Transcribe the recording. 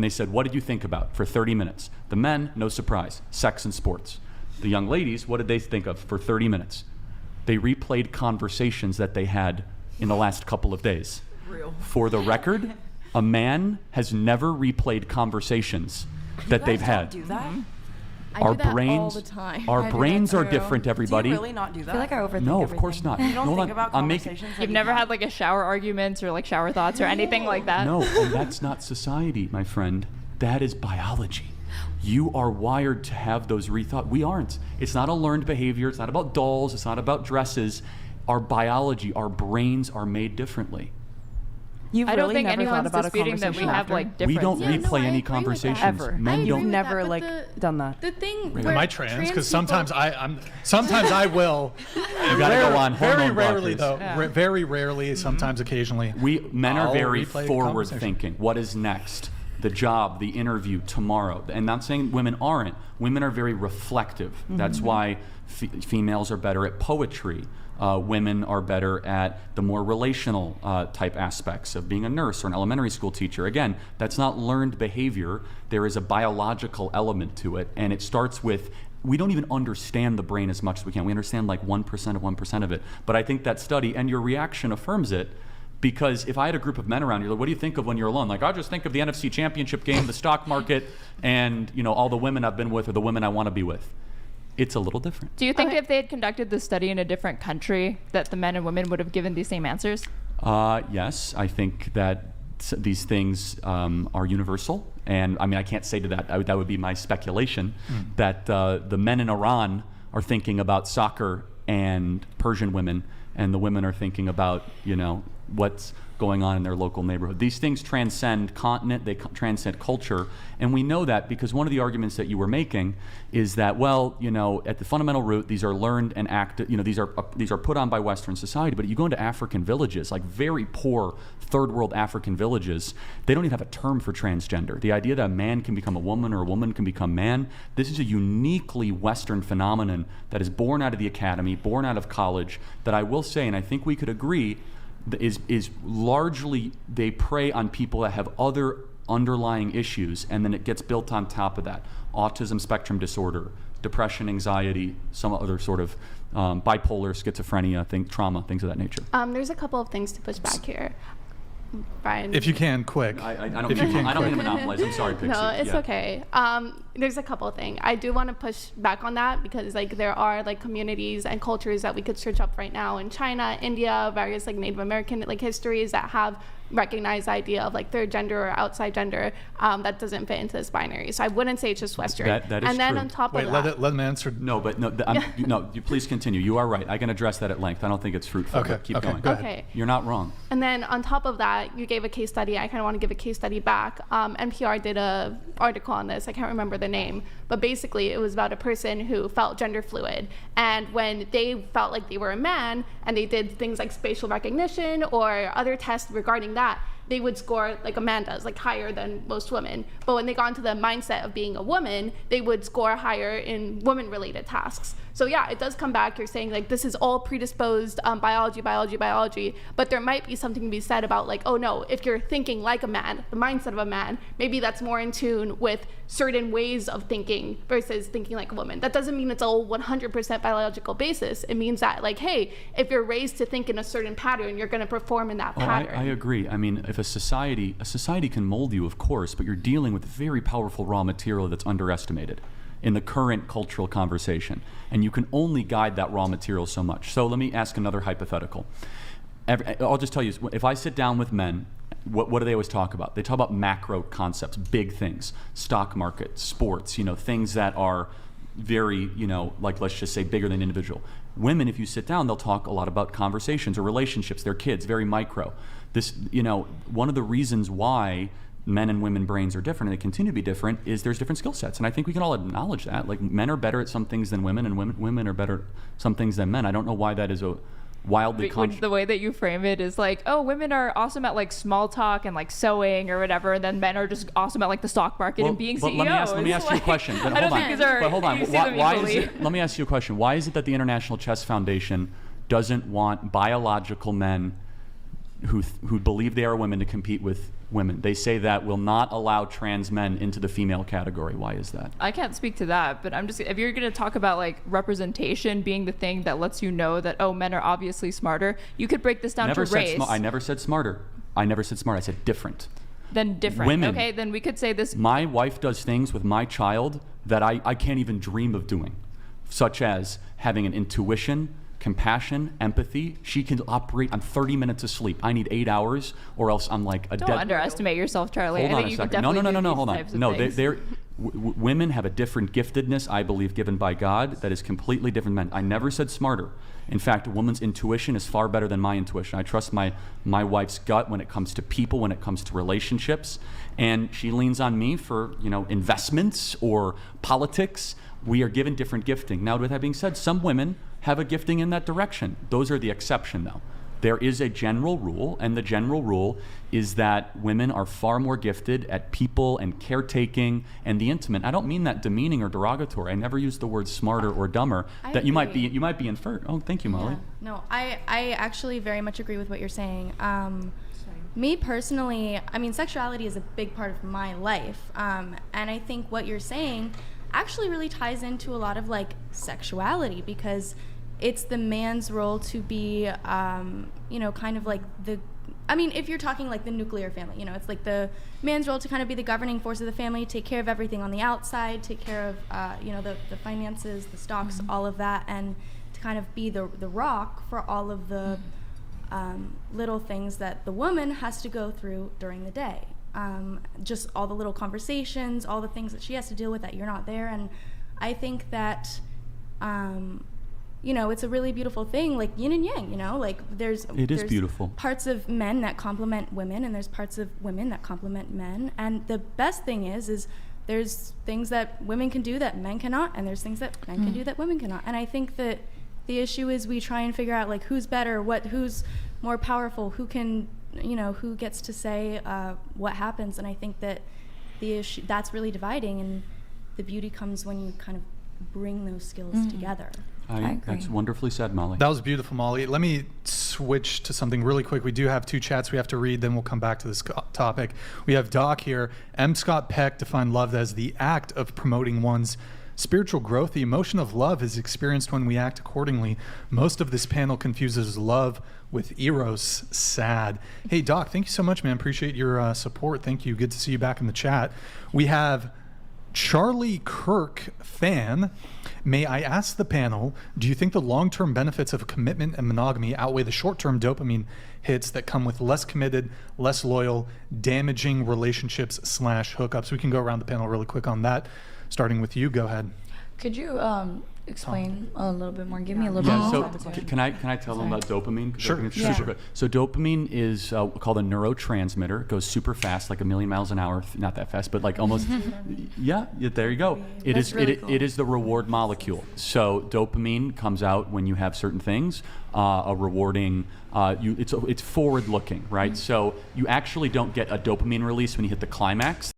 they said, what did you think about for 30 minutes? The men, no surprise, sex and sports. The young ladies, what did they think of for 30 minutes? They replayed conversations that they had in the last couple of days. Real. For the record, a man has never replayed conversations that they've had. Do that? I do that all the time. Our brains are different, everybody. Do you really not do that? I feel like I overthink No, of everything. course not. You don't Hold think on. about I'm conversations. You've never had like a shower arguments or like shower thoughts or anything like that? No, and that's not society, my friend. That is biology. You are wired to have those rethought. We aren't. It's not a learned behavior. It's not about dolls. It's not about dresses. Our biology, our brains are made differently. You've I don't really think never thought anyone's about a disputing that we conversation have after? like We different. don't Yeah, replay no, any I agree with that. conversations. Ever. Men You've don't. never like done that. The thing Right. where Am I trans? Because people- sometimes sometimes I will. You gotta go on Very hormone rarely blockers. though. Yeah. Very rarely. Sometimes occasionally. Men are I'll very replay forward conversation. thinking. What is next? The job, the interview, tomorrow. And not saying women aren't. Women are very reflective. That's why females are better at poetry. Women are better at the more relational type aspects of being a nurse or an elementary school teacher. Again, that's not learned behavior. There is a biological element to it, and it starts with, we don't even understand the brain as much as we can. We understand like 1% of 1% of it. But I think that study and your reaction affirms it, because if I had a group of men around you, like, what do you think of when you're alone? Like, I just think of the NFC Championship game, the stock market, and all the women I've been with or the women I want to be with. It's a little different. Do you think if they had conducted the study in a different country that the men and women would have given these same answers? Yes, I think that these things are universal. And I mean, I can't say to that, that would be my speculation, that the men in Iran are thinking about soccer and Persian women, and the women are thinking about, what's going on in their local neighborhood. These things transcend continent, they transcend culture, and we know that because one of the arguments that you were making is that, at the fundamental root, these are learned and acted, these are put on by Western society, but you go into African villages, like very poor third world African villages, they don't even have a term for transgender. The idea that a man can become a woman or a woman can become man, this is a uniquely Western phenomenon that is born out of the academy, born out of college, that I will say, and I think we could agree, is largely they prey on people that have other underlying issues, and then it gets built on top of that. Autism spectrum disorder, depression, anxiety, some other sort of bipolar, schizophrenia, trauma, things of that nature. There's a couple of things to push back here. Brian. If you can, quick. I don't If you mean can, to quick. monopolize. I'm sorry, Pixie. No, it's Yeah. okay. There's a couple of things. I do want to push back on that because there are communities and cultures that we could search up right now in China, India, various Native American histories that have recognized the idea of third gender or outside gender that doesn't fit into this binary. So I wouldn't say it's just Western. That is and then true. on top Wait, of that, let him answer. No, but you please continue. You are right. I can address that at length. I don't think it's fruitful. Okay, But keep okay, going. go ahead. okay. You're not wrong. And then on top of that, you gave a case study. I kind of want to give a case study back. NPR did a article on this. I can't remember the name, but basically it was about a person who felt gender fluid. And when they felt like they were a man and they did things like facial recognition or other tests regarding that, they would score like a man does, higher than most women. But when they got into the mindset of being a woman, they would score higher in woman-related tasks. So yeah, it does come back. You're saying this is all predisposed biology, but there might be something to be said about oh no, if you're thinking like a man, the mindset of a man, maybe that's more in tune with certain ways of thinking versus thinking like a woman. That doesn't mean it's all 100% biological basis. It means that hey, if you're raised to think in a certain pattern, you're going to perform in that pattern. I agree. I mean, if a society can mold you, of course, but you're dealing with very powerful raw material that's underestimated in the current cultural conversation, and you can only guide that raw material so much. So let me ask another hypothetical. I'll just tell you, if I sit down with men, what do they always talk about? They talk about macro concepts, big things, stock market, sports, things that are very, let's just say bigger than individual. Women, if you sit down, they'll talk a lot about conversations or relationships, their kids, very micro. This, one of the reasons why men and women brains are different, and they continue to be different, is there's different skill sets. And I think we can all acknowledge that. Men are better at some things than women, and women are better at some things than men. I don't know why that is a wildly The way that you frame it is women are awesome at small talk and sewing or whatever, and then men are just awesome at the stock market and being CEOs. Let me ask you a question. But I don't think these are. But hold on. You see them Why is equally. it? Let me ask you a question. Why is it that the International Chess Foundation doesn't want biological men who believe they are women to compete with women. They say that will not allow trans men into the female category. Why is that? I can't speak to that, but I'm just, if you're going to talk about like representation being the thing that lets you know that, oh, men are obviously smarter, you could break this down to race. I never said smarter. I never said smart. I said different. Then different. Women. Okay, then we could say this. My wife does things with my child that I can't even dream of doing, such as having an intuition, compassion, empathy. She can operate on 30 minutes of sleep. I need 8 hours, or else I'm like a Don't dead. underestimate yourself, Charlie. Hold I on think a you can second. No, definitely do hold these on. types of No, things. women have a different giftedness, I believe, given by God that is completely different than men. I never said smarter. In fact, a woman's intuition is far better than my intuition. I trust my wife's gut when it comes to people, when it comes to relationships, and she leans on me for, investments or politics. We are given different gifting. Now, with that being said, some women have a gifting in that direction. Those are the exception, though. There is a general rule, and the general rule is that women are far more gifted at people and caretaking and the intimate. I don't mean that demeaning or derogatory. I never use the word smarter or dumber. I that you might agree. be inferred. Oh, thank you, Molly. Yeah. No, I actually very much agree with what you're saying. Me personally, I mean, sexuality is a big part of my life, and I think what you're saying actually really ties into a lot of like sexuality, because it's the man's role to be, kind of like if you're talking like the nuclear family, it's like the man's role to kind of be the governing force of the family, take care of everything on the outside, take care of, the finances, the stocks, all of that, and to kind of be the rock for all of the little things that the woman has to go through during the day. Just all the little conversations, all the things that she has to deal with that you're not there. And I think that, it's a really beautiful thing, like yin and yang, like there's beautiful. Parts of men that complement women, and there's parts of women that complement men. And the best thing is there's things that women can do that men cannot, and there's things that men can do that women cannot. And I think that the issue is we try and figure out like who's better, who's more powerful, who can, who gets to say what happens. And I think that the issue that's really dividing, and the beauty comes when you kind of bring those skills together. I agree. That's wonderfully said, Molly. That was beautiful, Molly. Let me switch to something really quick. We do have 2 chats we have to read, then we'll come back to this topic. We have Doc here. M. Scott Peck defined love as the act of promoting one's spiritual growth. The emotion of love is experienced when we act accordingly. Most of this panel confuses love with eros. Sad. Hey, Doc, thank you so much, man. Appreciate your support. Thank you. Good to see you back in the chat. We have Charlie Kirk fan. May I ask the panel, do you think the long-term benefits of commitment and monogamy outweigh the short-term dopamine hits that come with less committed, less loyal, damaging relationships / hookups? We can go around the panel really quick on that. Starting with you, go ahead. Could you explain a little bit more? Give me a little Yeah, bit so more. of the question. can I tell them about dopamine? 'Cause Sure. dopamine's Yeah. super good. So dopamine is called a neurotransmitter. It goes super fast, like 1,000,000 miles an hour. Not that fast, but like almost. Yeah, there you go. That's really cool. It is the reward molecule. So dopamine comes out when you have certain things. A rewarding. It's forward looking, right? So you actually don't get a dopamine release when you hit the climax.